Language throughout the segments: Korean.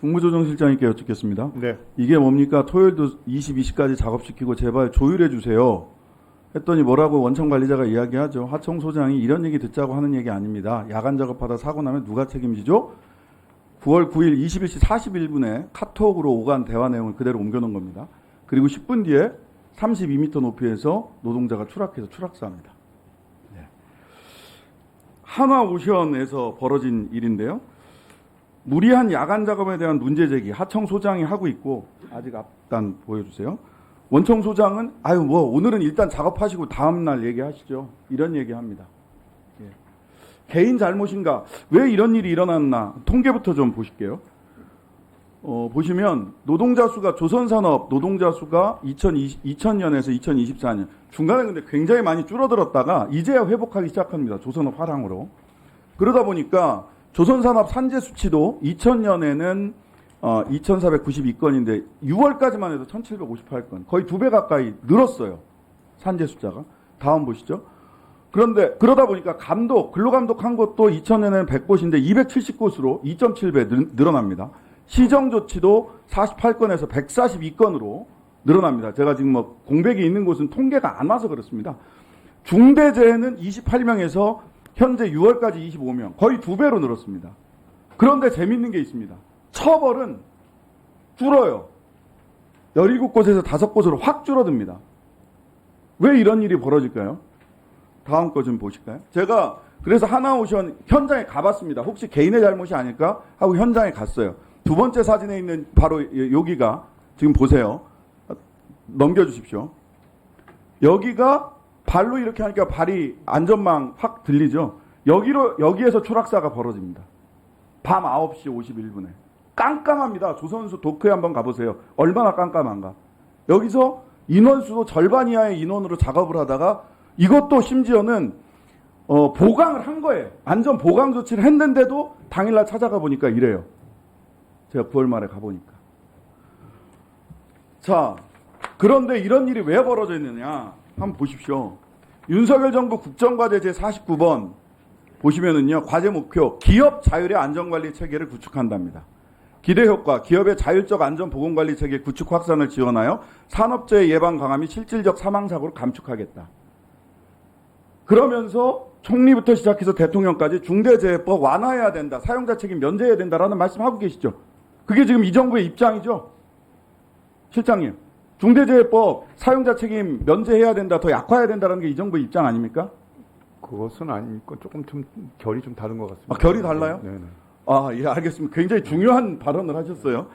국무조정실장님께 여쭙겠습니다. 네. 이게 뭡니까? 토요일도 22시까지 작업시키고 제발 조율해 주세요. 했더니 뭐라고 원청 관리자가 이야기하죠. 하청 소장이 이런 얘기 듣자고 하는 얘기 아닙니다. 야간 작업하다 사고 나면 누가 책임지죠? 9월 9일 21시 41분에 카톡으로 오간 대화 내용을 그대로 옮겨놓은 겁니다. 그리고 10분 뒤에 32m 높이에서 노동자가 추락해서 추락사합니다. 네. 한화오션에서 벌어진 일인데요. 무리한 야간 작업에 대한 문제 제기 하청 소장이 하고 있고, 아직 앞단 보여주세요. 원청 소장은 오늘은 일단 작업하시고 다음 날 얘기하시죠. 이런 얘기합니다. 예. 개인 잘못인가? 왜 이런 일이 일어났나? 통계부터 좀 보실게요. 보시면 노동자 수가 조선산업 노동자 수가 2000년에서 2024년 중간에 근데 굉장히 많이 줄어들었다가 이제야 회복하기 시작합니다. 조선업 화랑으로. 그러다 보니까 조선산업 산재 수치도 2000년에는 2,492건인데 6월까지만 해도 1,758건. 거의 2배 가까이 늘었어요. 산재 숫자가. 다음 보시죠. 그런데 그러다 보니까 근로감독한 것도 2000년에는 100곳인데 270곳으로 2.7배 늘어납니다. 시정조치도 48건에서 142건으로 늘어납니다. 제가 지금 공백이 있는 곳은 통계가 안 와서 그렇습니다. 중대재해는 28명에서 현재 6월까지 25명, 거의 2배로 늘었습니다. 그런데 재밌는 게 있습니다. 처벌은 줄어요. 17곳에서 5곳으로 확 줄어듭니다. 왜 이런 일이 벌어질까요? 다음 거 좀 보실까요? 제가 그래서 하나오션 현장에 가봤습니다. 혹시 개인의 잘못이 아닐까 하고 현장에 갔어요. 두 번째 사진에 있는 바로 여기가 지금 보세요. 넘겨주십시오. 여기가 발로 이렇게 하니까 발이 안전망 확 들리죠. 여기에서 추락사가 벌어집니다. 밤 9시 51분에. 깜깜합니다. 조선수 도크에 한번 가보세요. 얼마나 깜깜한가. 여기서 인원수도 절반 이하의 인원으로 작업을 하다가 이것도 심지어는 보강을 한 거예요. 안전 보강 조치를 했는데도 당일날 찾아가 보니까 이래요. 제가 9월 말에 가보니까. 자, 그런데 이런 일이 왜 벌어져 있느냐. 한번 보십시오. 윤석열 정부 국정과제 제49번 보시면은요. 과제 목표 기업 자율의 안전관리 체계를 구축한답니다. 기대 효과 기업의 자율적 안전보건관리 체계 구축 확산을 지원하여 산업재해 예방 강화 및 실질적 사망사고를 감축하겠다. 그러면서 총리부터 시작해서 대통령까지 중대재해법 완화해야 된다. 사용자 책임 면제해야 된다라는 말씀하고 계시죠. 그게 지금 이 정부의 입장이죠. 실장님. 중대재해법 사용자 책임 면제해야 된다. 더 약화해야 된다는 게 이 정부의 입장 아닙니까? 그것은 아니고 조금 결이 좀 다른 것 같습니다. 결이 달라요? 네. 예, 알겠습니다. 굉장히 중요한 발언을 하셨어요.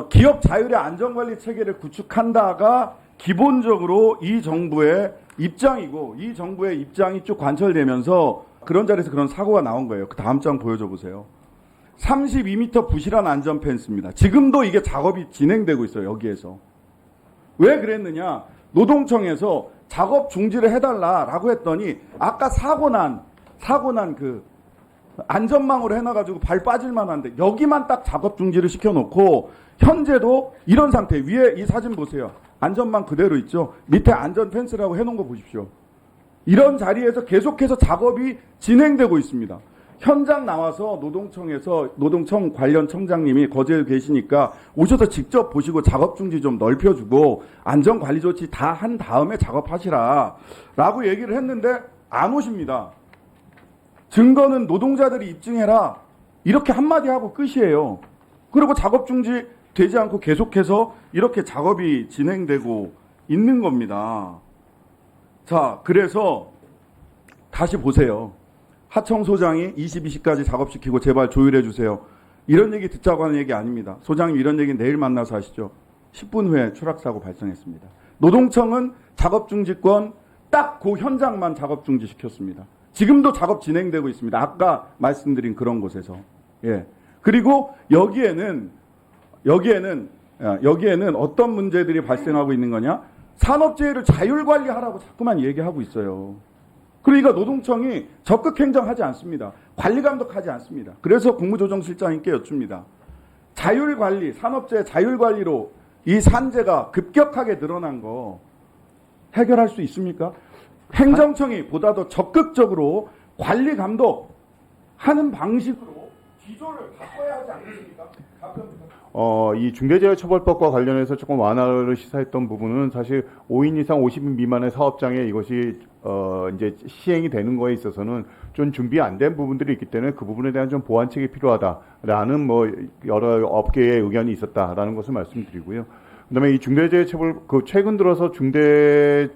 기업 자율의 안전관리 체계를 구축한다가 기본적으로 이 정부의 입장이고 이 정부의 입장이 쭉 관철되면서 그런 자리에서 그런 사고가 나온 거예요. 그 다음 장 보여줘 보세요. 32m 부실한 안전 펜스입니다. 지금도 이게 작업이 진행되고 있어요. 여기에서. 왜 그랬느냐. 노동청에서 작업 중지를 해달라라고 했더니 아까 사고 난 그 안전망으로 해놔가지고 발 빠질만 한데 여기만 딱 작업 중지를 시켜놓고 현재도 이런 상태. 위에 이 사진 보세요. 안전망 그대로 있죠. 밑에 안전 펜스라고 해놓은 거 보십시오. 이런 자리에서 계속해서 작업이 진행되고 있습니다. 현장 나와서 노동청 관련 청장님이 거제에 계시니까 오셔서 직접 보시고 작업 중지 좀 넓혀주고 안전관리 조치 다 한 다음에 작업하시라 라고 얘기를 했는데 안 오십니다. 증거는 노동자들이 입증해라. 이렇게 한마디 하고 끝이에요. 그리고 작업 중지 되지 않고 계속해서 이렇게 작업이 진행되고 있는 겁니다. 자, 그래서 다시 보세요. 하청 소장이 22시까지 작업시키고 제발 조율해 주세요. 이런 얘기 듣자고 하는 얘기 아닙니다. 소장님 이런 얘기 내일 만나서 하시죠. 10분 후에 추락사고 발생했습니다. 노동청은 작업 중지권 딱 그 현장만 작업 중지시켰습니다. 지금도 작업 진행되고 있습니다. 아까 말씀드린 그런 곳에서. 예. 그리고 여기에는 어떤 문제들이 발생하고 있는 거냐? 산업재해를 자율관리하라고 자꾸만 얘기하고 있어요. 그러니까 노동청이 적극 행정하지 않습니다. 관리감독하지 않습니다. 그래서 국무조정실장님께 여쭙니다. 자율관리, 산업재해 자율관리로 이 산재가 급격하게 늘어난 거 해결할 수 있습니까? 행정청이 보다 더 적극적으로 관리감독하는 방식으로 기조를 바꿔야 하지 않겠습니까? 답변부터. 이 중대재해처벌법과 관련해서 조금 완화를 시사했던 부분은 사실 5인 이상 50인 미만의 사업장에 이것이 이제 시행이 되는 거에 있어서는 좀 준비 안 된 부분들이 있기 때문에 그 부분에 대한 좀 보완책이 필요하다라는 뭐 여러 업계의 의견이 있었다라는 것을 말씀드리고요. 그다음에 이 중대재해처벌 최근 들어서 중대재해가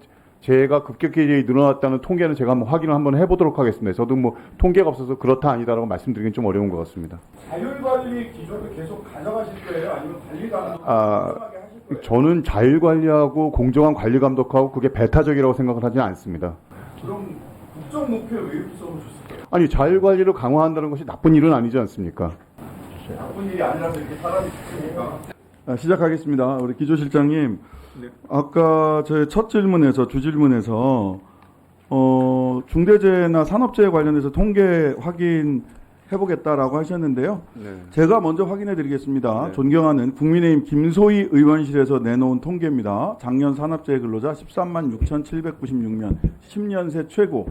급격히 늘어났다는 통계는 제가 한번 확인을 한번 해보도록 하겠습니다. 저도 뭐 통계가 없어서 그렇다 아니다라고 말씀드리긴 좀 어려운 것 같습니다. 자율관리 기조를 계속 가져가실 거예요? 아니면 관리가 하실 거예요? 저는 자율관리하고 공정한 관리 감독하고 그게 배타적이라고 생각을 하지 않습니다. 그럼 국정 목표에 왜 이렇게 써놓으셨어요? 아니 자율관리를 강화한다는 것이 나쁜 일은 아니지 않습니까? 나쁜 일이 아니라서 이렇게 사람이 죽습니까? 시작하겠습니다. 우리 기조실장님, 네. 아까 저의 첫 질문에서 주질문에서 중대재해나 산업재해 관련해서 통계 확인해보겠다라고 하셨는데요. 네. 제가 먼저 확인해드리겠습니다. 네. 존경하는 국민의힘 김소희 의원실에서 내놓은 통계입니다. 작년 산업재해 근로자 13만 6,796명, 10년 새 최고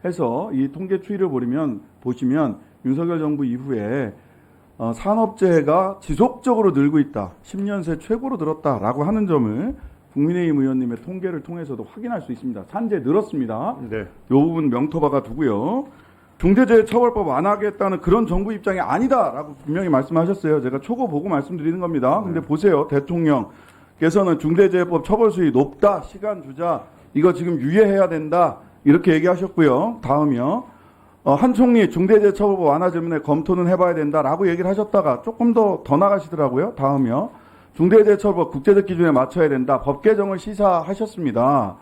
해서 이 통계 추이를 보시면 윤석열 정부 이후에 산업재해가 지속적으로 늘고 있다. 10년 새 최고로 늘었다라고 하는 점을 국민의힘 의원님의 통계를 통해서도 확인할 수 있습니다. 산재 늘었습니다. 네. 이 부분 명토박아 두고요. 중대재해처벌법 완화하겠다는 그런 정부 입장이 아니다라고 분명히 말씀하셨어요. 제가 초고 보고 말씀드리는 겁니다. 근데 보세요. 대통령께서는 중대재해법 처벌 수위 높다. 시간 주자. 이거 지금 유예해야 된다. 이렇게 얘기하셨고요. 다음이요. 한 총리 중대재해처벌법 완화 질문에 검토는 해봐야 된다라고 얘기를 하셨다가 조금 더 나가시더라고요. 다음이요. 중대재해처벌법 국제적 기준에 맞춰야 된다. 법 개정을 시사하셨습니다.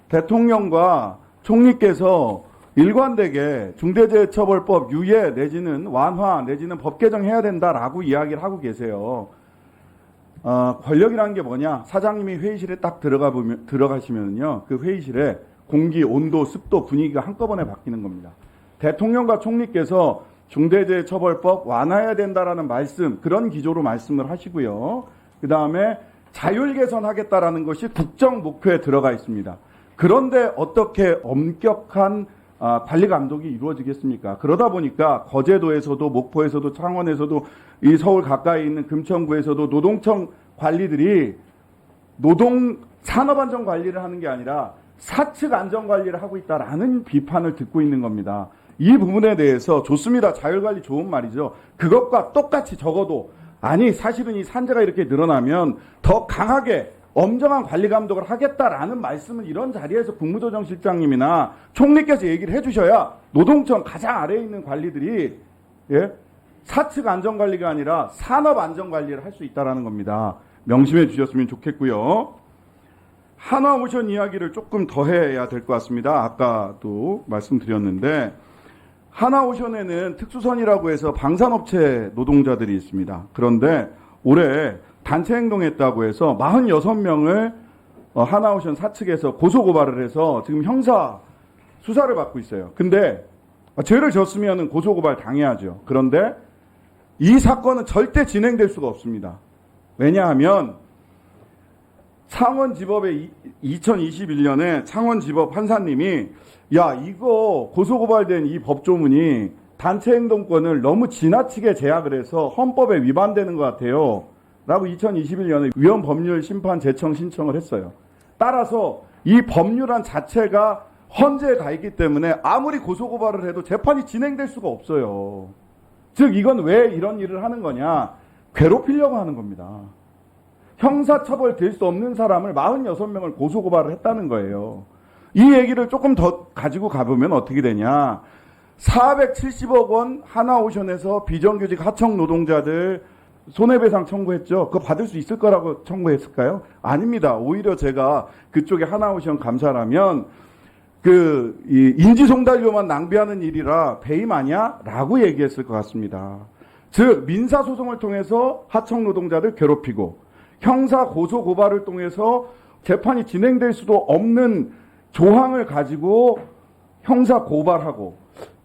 대통령과 총리께서 일관되게 중대재해처벌법 유예 내지는 완화 내지는 법 개정해야 된다라고 이야기를 하고 계세요. 권력이라는 게 뭐냐? 사장님이 회의실에 딱 들어가시면요. 그 회의실에 공기, 온도, 습도, 분위기가 한꺼번에 바뀌는 겁니다. 대통령과 총리께서 중대재해처벌법 완화해야 된다라는 말씀, 그런 기조로 말씀을 하시고요. 그 다음에 자율 개선하겠다라는 것이 국정 목표에 들어가 있습니다. 그런데 어떻게 엄격한 관리 감독이 이루어지겠습니까? 그러다 보니까 거제도에서도 목포에서도 창원에서도 이 서울 가까이 있는 금천구에서도 노동청 관리들이 산업안전 관리를 하는 게 아니라 사측 안전 관리를 하고 있다라는 비판을 듣고 있는 겁니다. 이 부분에 대해서 좋습니다. 자율관리 좋은 말이죠. 그것과 똑같이 적어도 아니 사실은 이 산재가 이렇게 늘어나면 더 강하게 엄정한 관리 감독을 하겠다라는 말씀을 이런 자리에서 국무조정실장님이나 총리께서 얘기를 해주셔야 노동청 가장 아래에 있는 관리들이 사측 안전관리가 아니라 산업 안전관리를 할 수 있다는 겁니다. 명심해 주셨으면 좋겠고요. 하나오션 이야기를 조금 더 해야 될 것 같습니다. 아까도 말씀드렸는데 하나오션에는 특수선이라고 해서 방산업체 노동자들이 있습니다. 그런데 올해 단체 행동했다고 해서 46명을 하나오션 사측에서 고소고발을 해서 지금 형사 수사를 받고 있어요. 근데 죄를 졌으면 고소고발 당해야죠. 그런데 이 사건은 절대 진행될 수가 없습니다. 왜냐하면 창원지법에 2021년에 창원지법 판사님이 야 이거 고소고발된 이 법조문이 단체행동권을 너무 지나치게 제약을 해서 헌법에 위반되는 것 같아요. 라고 2021년에 위헌법률 심판 제청 신청을 했어요. 따라서 이 법률안 자체가 헌재에 가 있기 때문에 아무리 고소고발을 해도 재판이 진행될 수가 없어요. 즉 이건 왜 이런 일을 하는 거냐. 괴롭히려고 하는 겁니다. 형사처벌 될 수 없는 사람을 46명을 고소고발을 했다는 거예요. 이 얘기를 조금 더 가지고 가보면 어떻게 되냐. 470억 원 하나오션에서 비정규직 하청 노동자들 손해배상 청구했죠. 그거 받을 수 있을 거라고 청구했을까요? 아닙니다. 오히려 제가 그쪽에 하나오션 감사라면 이 인지송달료만 낭비하는 일이라 배임 아니야? 라고 얘기했을 것 같습니다. 즉 민사소송을 통해서 하청 노동자들 괴롭히고 형사 고소 고발을 통해서 재판이 진행될 수도 없는 조항을 가지고 형사 고발하고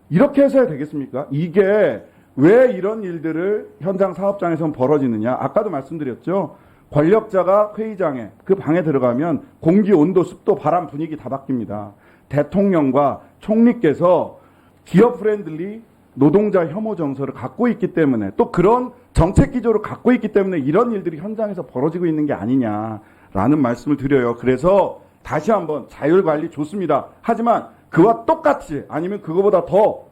이렇게 해서야 되겠습니까? 이게 왜 이런 일들을 현장 사업장에선 벌어지느냐? 아까도 말씀드렸죠. 권력자가 회의장에 그 방에 들어가면 공기, 온도, 습도, 바람, 분위기 다 바뀝니다. 대통령과 총리께서 기업 프렌들리 노동자 혐오 정서를 갖고 있기 때문에 또 그런 정책 기조를 갖고 있기 때문에 이런 일들이 현장에서 벌어지고 있는 게 아니냐라는 말씀을 드려요. 그래서 다시 한번 자율관리 좋습니다. 하지만 그와 똑같이 아니면 그거보다 더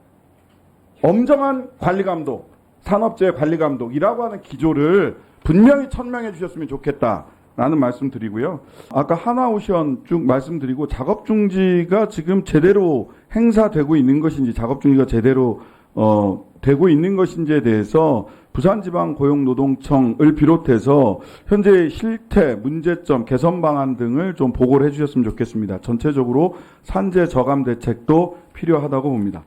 엄정한 관리감독, 산업재해 관리감독이라고 하는 기조를 분명히 천명해 주셨으면 좋겠다라는 말씀 드리고요. 아까 하나오션 쭉 말씀드리고 작업 중지가 지금 제대로 행사되고 있는 것인지 작업 중지가 제대로 되고 있는 것인지에 대해서 부산지방고용노동청을 비롯해서 현재의 실태, 문제점, 개선 방안 등을 좀 보고를 해주셨으면 좋겠습니다. 전체적으로 산재 저감 대책도 필요하다고 봅니다.